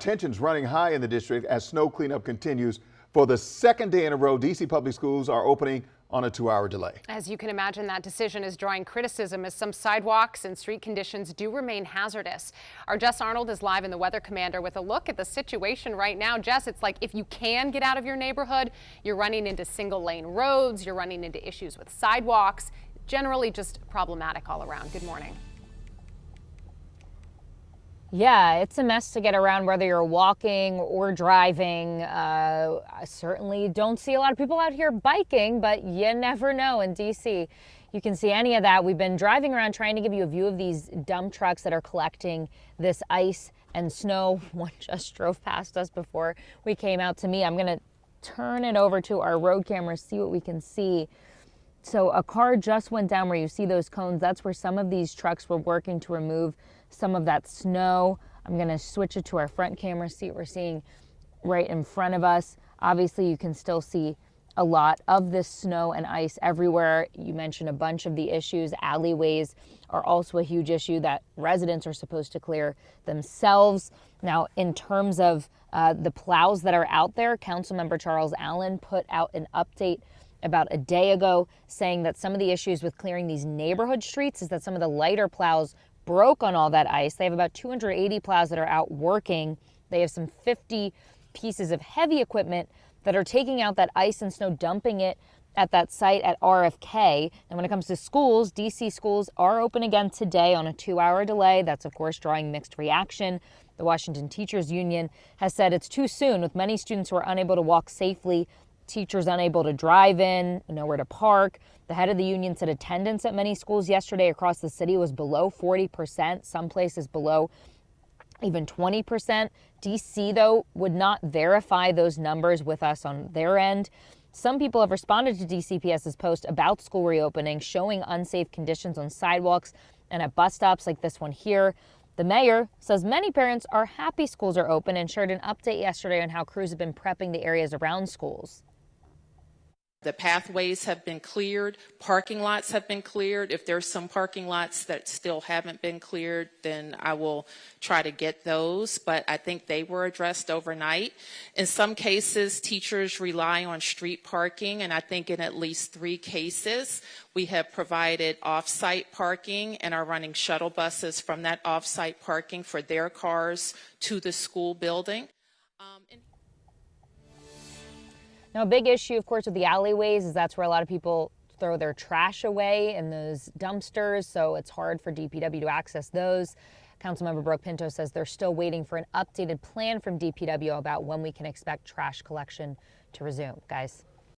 Tensions running high in the district as snow cleanup continues. For the second day in a row, D.C. public schools are opening on a 2-hour delay. As you can imagine, that decision is drawing criticism as some sidewalks and street conditions do remain hazardous. Our Jess Arnold is live in the Weather Commander with a look at the situation right now. Jess, it's like if you can get out of your neighborhood, you're running into single-lane roads, you're running into issues with sidewalks, generally just problematic all around. Good morning. Yeah, it's a mess to get around whether you're walking or driving. I certainly don't see a lot of people out here biking, but you never know in DC. You can see any of that. We've been driving around trying to give you a view of these dump trucks that are collecting this ice and snow. One just drove past us before we came out to me. I'm going to turn it over to our road camera, see what we can see. So a car just went down where you see those cones. That's where some of these trucks were working to remove some of that snow. I'm going to switch it to our front camera, see what we're seeing right in front of us. Obviously, you can still see a lot of this snow and ice everywhere. You mentioned a bunch of the issues. Alleyways are also a huge issue that residents are supposed to clear themselves. Now, in terms of the plows that are out there, Councilmember Charles Allen put out an update about a day ago saying that some of the issues with clearing these neighborhood streets is that some of the lighter plows broke on all that ice. They have about 280 plows that are out working. They have some 50 pieces of heavy equipment that are taking out that ice and snow, dumping it at that site at RFK. And when it comes to schools, DC schools are open again today on a 2-hour delay. That's, of course, drawing mixed reaction. The Washington Teachers Union has said it's too soon, with many students who are unable to walk safely, teachers unable to drive in, nowhere to park. The head of the union said attendance at many schools yesterday across the city was below 40%, some places below even 20%. DC, though, would not verify those numbers with us on their end. Some people have responded to DCPS's post about school reopening, showing unsafe conditions on sidewalks and at bus stops like this one here. The mayor says many parents are happy schools are open and shared an update yesterday on how crews have been prepping the areas around schools. The pathways have been cleared, parking lots have been cleared. If there's some parking lots that still haven't been cleared, then I will try to get those, but I think they were addressed overnight. In some cases, teachers rely on street parking, and I think in at least 3 cases, we have provided off-site parking and are running shuttle buses from that off-site parking for their cars to the school building. Now, a big issue, of course, with the alleyways is that's where a lot of people throw their trash away in those dumpsters, so it's hard for DPW to access those. Councilmember Brooke Pinto says they're still waiting for an updated plan from DPW about when we can expect trash collection to resume. Guys.